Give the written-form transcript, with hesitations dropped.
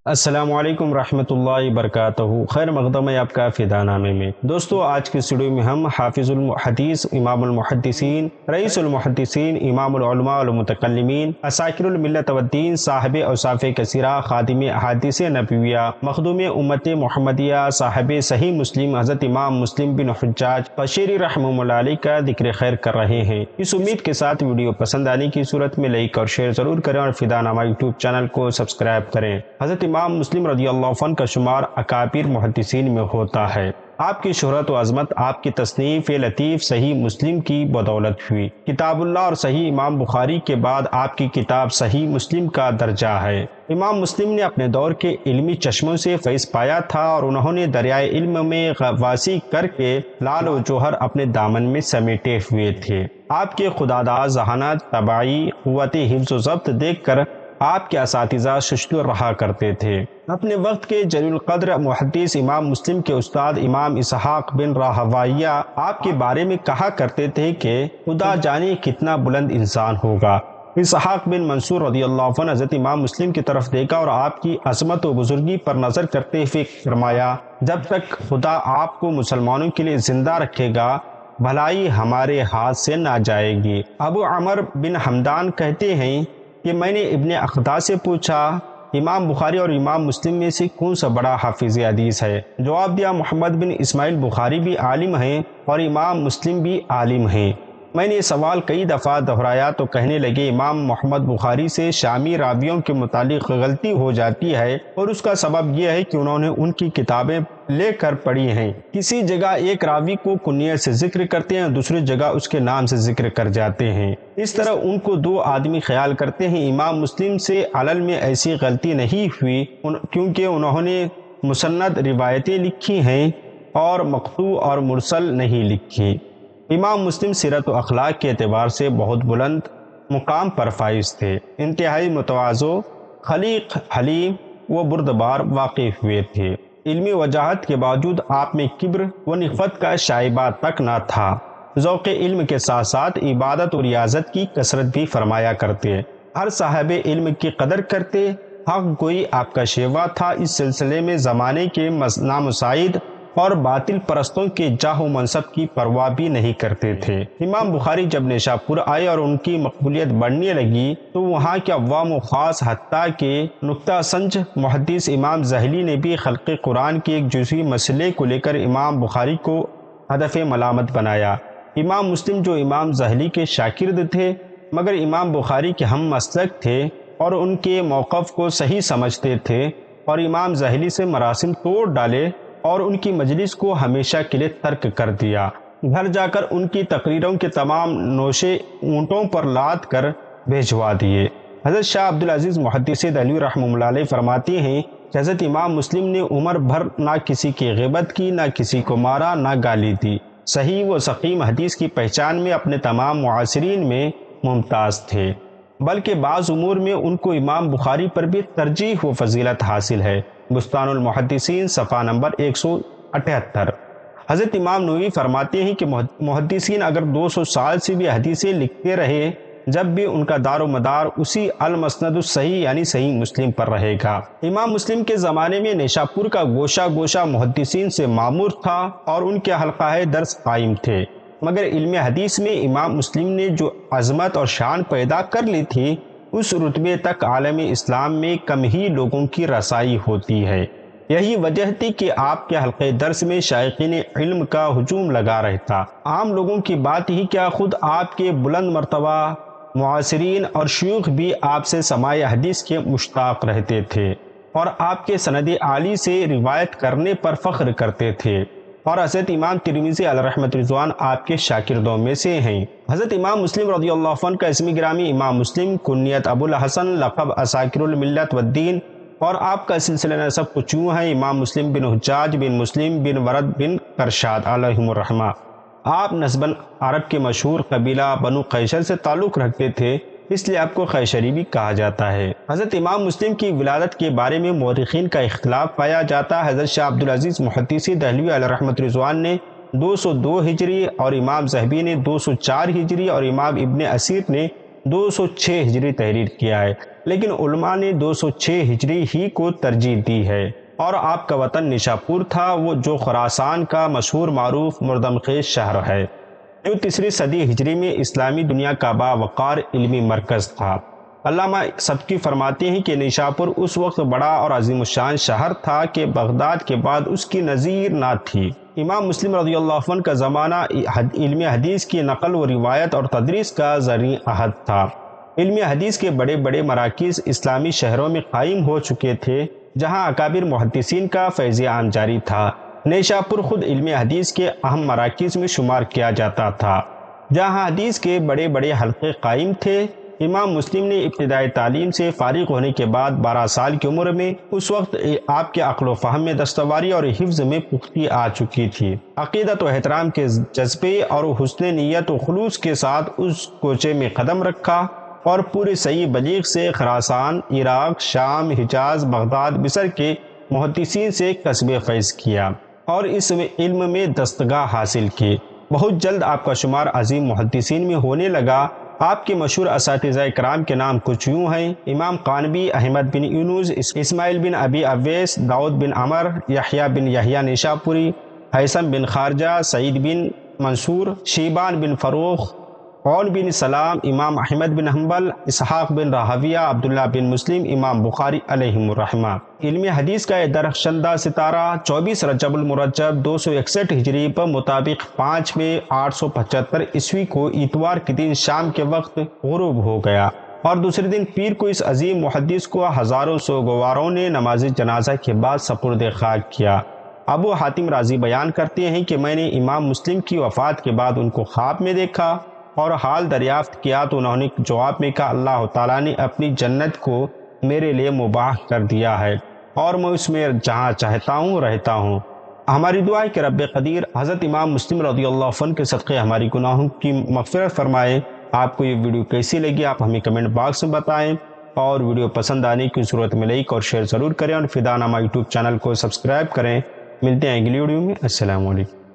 السلام علیکم ورحمۃ اللہ وبرکاتہ۔ خیر مقدم ہے آپ کا فدا نامے میں۔ دوستو آج کی ویڈیو میں ہم حافظ الحدیث، امام المحدثین، رئیس المحدثین، امام العلماء والمتکلمین، اساکر الملت والدین، صاحب اوصاف کثیرہ، خادم احادیث نبویہ، مخدوم امت محمدیہ، صاحب صحیح مسلم، حضرت امام مسلم بن حجاج قشیری رحمہ اللہ علیہ کا ذکر خیر کر رہے ہیں۔ اس امید کے ساتھ ویڈیو پسند آنے کی صورت میں لائک اور شیئر ضرور کریں اور فدا نامہ یوٹیوب چینل کو سبسکرائب کریں۔ حضرت امام مسلم رضی اللہ عنہ کا شمار اکابر محدثین میں ہوتا ہے۔ آپ کی شہرت و عظمت آپ کی تصنیف لطیف صحیح مسلم کی بدولت ہوئی۔ کتاب اللہ اور صحیح امام بخاری کے بعد آپ کی کتاب صحیح مسلم کا درجہ ہے۔ امام مسلم نے اپنے دور کے علمی چشموں سے فیض پایا تھا اور انہوں نے دریائے علم میں غواصی کر کے لال و جوہر اپنے دامن میں سمیٹے ہوئے تھے۔ آپ کے خداداد ذہانت، طبعی قوت حفظ و ضبط دیکھ کر آپ کے اساتذہ ششدر رہا کرتے تھے۔ اپنے وقت کے جلیل القدر محدث امام مسلم کے استاد امام اسحاق بن راہویہ آپ کے بارے میں کہا کرتے تھے کہ خدا جانے کتنا بلند انسان ہوگا۔ اسحاق بن منصور رضی اللہ عنہ حضرت امام مسلم کی طرف دیکھا اور آپ کی عظمت و بزرگی پر نظر کرتے ہوئے فرمایا، جب تک خدا آپ کو مسلمانوں کے لیے زندہ رکھے گا بھلائی ہمارے ہاتھ سے نہ جائے گی۔ ابو عمر بن حمدان کہتے ہیں کہ میں نے ابن اخدا سے پوچھا، امام بخاری اور امام مسلم میں سے کون سا بڑا حافظ حدیث ہے؟ جواب دیا، محمد بن اسماعیل بخاری بھی عالم ہیں اور امام مسلم بھی عالم ہیں۔ میں نے یہ سوال کئی دفعہ دہرایا تو کہنے لگے، امام محمد بخاری سے شامی راویوں کے متعلق غلطی ہو جاتی ہے اور اس کا سبب یہ ہے کہ انہوں نے ان کی کتابیں لے کر پڑھی ہیں۔ کسی جگہ ایک راوی کو کنیت سے ذکر کرتے ہیں، دوسری جگہ اس کے نام سے ذکر کر جاتے ہیں۔ اس طرح ان کو دو آدمی خیال کرتے ہیں۔ امام مسلم سے علل میں ایسی غلطی نہیں ہوئی کیونکہ انہوں نے مسند روایتیں لکھی ہیں اور مقطوع اور مرسل نہیں لکھی۔ امام مسلم سیرت و اخلاق کے اعتبار سے بہت بلند مقام پر فائز تھے، انتہائی متواضع، خلیق، حلیم و بردبار واقع ہوئے تھے۔ علمی وجاہت کے باوجود آپ میں کبر و نخوت کا شائبہ تک نہ تھا۔ ذوق علم کے ساتھ ساتھ عبادت و ریاضت کی کثرت بھی فرمایا کرتے، ہر صاحب علم کی قدر کرتے، حق گوئی آپ کا شیوا تھا۔ اس سلسلے میں زمانے کے نامساعد اور باطل پرستوں کے جاہ و منصب کی پرواہ بھی نہیں کرتے تھے۔ امام بخاری جب نیشاپور آئے اور ان کی مقبولیت بڑھنے لگی تو وہاں کے عوام و خاص حتیٰ کہ نکتہ سنج محدث امام زہلی نے بھی خلق قرآن کے ایک جزوی مسئلے کو لے کر امام بخاری کو ہدف ملامت بنایا۔ امام مسلم جو امام زہلی کے شاگرد تھے مگر امام بخاری کے ہم مسلک تھے اور ان کے موقف کو صحیح سمجھتے تھے، اور امام زہلی سے مراسم توڑ ڈالے اور ان کی مجلس کو ہمیشہ کے لیے ترک کر دیا۔ گھر جا کر ان کی تقریروں کے تمام نوشے اونٹوں پر لاد کر بھیجوا دیے۔ حضرت شاہ عبدالعزیز محدث دہلوی رحمہ اللہ علیہ فرماتے ہیں کہ حضرت امام مسلم نے عمر بھر نہ کسی کی غیبت کی، نہ کسی کو مارا، نہ گالی دی۔ صحیح و سقیم حدیث کی پہچان میں اپنے تمام معاصرین میں ممتاز تھے، بلکہ بعض امور میں ان کو امام بخاری پر بھی ترجیح و فضیلت حاصل ہے۔ بستان المحدثین صفحہ نمبر 178۔ حضرت امام نووی فرماتے ہیں کہ محدثین اگر 200 سال سے بھی حدیثیں لکھتے رہے جب بھی ان کا دار و مدار اسی المسند الصحیح یعنی صحیح مسلم پر رہے گا۔ امام مسلم کے زمانے میں نیشاپور کا گوشہ گوشہ محدثین سے معمور تھا اور ان کے حلقہ درس قائم تھے، مگر علم حدیث میں امام مسلم نے جو عظمت اور شان پیدا کر لی تھی اس رتبے تک عالم اسلام میں کم ہی لوگوں کی رسائی ہوتی ہے۔ یہی وجہ تھی کہ آپ کے حلقے درس میں شائقین علم کا ہجوم لگا رہتا۔ عام لوگوں کی بات ہی کیا، خود آپ کے بلند مرتبہ معاصرین اور شیوخ بھی آپ سے سماع حدیث کے مشتاق رہتے تھے اور آپ کے سند عالی سے روایت کرنے پر فخر کرتے تھے، اور حضرت امام ترمذی علیہ رحمۃ رضوان آپ کے شاگردوں میں سے ہیں۔ حضرت امام مسلم رضی اللہ عنہ کا اسم گرامی امام مسلم، کنیت ابو الحسن، لقب اساکر الملت والدین، اور آپ کا سلسلہ نسب کچھ یوں ہے: امام مسلم بن حجاج بن مسلم بن ورد بن کرشاد علیہم الرحمہ۔ آپ نسباً عرب کے مشہور قبیلہ بنو قیشر سے تعلق رکھتے تھے، اس لیے آپ کو قیشری بھی کہا جاتا ہے۔ حضرت امام مسلم کی ولادت کے بارے میں مورخین کا اختلاف پایا جاتا ہے۔ حضرت شاہ عبدالعزیز محدث دہلوی علیہ رحمۃ رضوان نے 202 ہجری اور امام ذہبی نے 204 ہجری اور امام ابن اسیر نے 206 ہجری تحریر کیا ہے، لیکن علماء نے 206 ہجری ہی کو ترجیح دی ہے، اور آپ کا وطن نشاپور تھا، وہ جو خراسان کا مشہور معروف مردم خیز شہر ہے، جو تیسری صدی ہجری میں اسلامی دنیا کا باوقار علمی مرکز تھا۔ علامہ سبکی فرماتے ہیں کہ نشاپور اس وقت بڑا اور عظیم الشان شہر تھا کہ بغداد کے بعد اس کی نظیر نہ تھی۔ امام مسلم رضی اللہ عنہ کا زمانہ علم حدیث کی نقل و روایت اور تدریس کا زرعی عہد تھا۔ علم حدیث کے بڑے بڑے مراکز اسلامی شہروں میں قائم ہو چکے تھے، جہاں اکابر محدثین کا فیض عام جاری تھا۔ نیشاپور خود علم حدیث کے اہم مراکز میں شمار کیا جاتا تھا، جہاں حدیث کے بڑے بڑے حلقے قائم تھے۔ امام مسلم نے ابتدائی تعلیم سے فارغ ہونے کے بعد 12 سال کی عمر میں، اس وقت آپ کے عقل و فہم میں دستواری اور حفظ میں پختگی آ چکی تھی۔ عقیدت و احترام کے جذبے اور حسن نیت و خلوص کے ساتھ اس کوچے میں قدم رکھا اور پورے صحیح بلیغ سے خراسان، عراق، شام، حجاز، بغداد، مصر کے محدثین سے کسب فیض کیا اور اس علم میں دستگاہ حاصل کی۔ بہت جلد آپ کا شمار عظیم محدثین میں ہونے لگا۔ آپ کے مشہور اساتذہ کرام کے نام کچھ یوں ہیں: امام قانبی، احمد بن یونس، اسماعیل بن ابی اویس، داؤد بن عمر، یحییٰ بن یحییٰ نیشاپوری، حیثم بن خارجہ، سعید بن منصور، شیبان بن فروخ، عون بن سلام، امام احمد بن حنبل، اسحاق بن راہویہ، عبداللہ بن مسلم، امام بخاری علیہم الرحمہ۔ علم حدیث کا یہ درخشندہ ستارہ 24 رجب المرجب 261 ہجری پر مطابق 5 میں 875 عیسوی کو اتوار کے دن شام کے وقت غروب ہو گیا، اور دوسرے دن پیر کو اس عظیم محدث کو ہزاروں سوگواروں نے نماز جنازہ کے بعد سپرد خاک کیا۔ ابو حاتم رازی بیان کرتے ہیں کہ میں نے امام مسلم کی وفات کے بعد ان کو خواب میں دیکھا اور حال دریافت کیا تو انہوں نے جواب میں کہا، اللہ تعالیٰ نے اپنی جنت کو میرے لیے مباح کر دیا ہے اور میں اس میں جہاں چاہتا ہوں رہتا ہوں۔ ہماری دعا ہے کہ رب قدیر حضرت امام مسلم رضی اللہ عنہ کے صدقے ہماری گناہوں کی مغفرت فرمائے۔ آپ کو یہ ویڈیو کیسی لگی آپ ہمیں کمنٹ باکس میں بتائیں، اور ویڈیو پسند آنے کی صورت میں لائک اور شیئر ضرور کریں، اور فدا نامہ یوٹیوب چینل کو سبسکرائب کریں۔ ملتے ہیں اگلی ویڈیو میں۔ السلام علیکم۔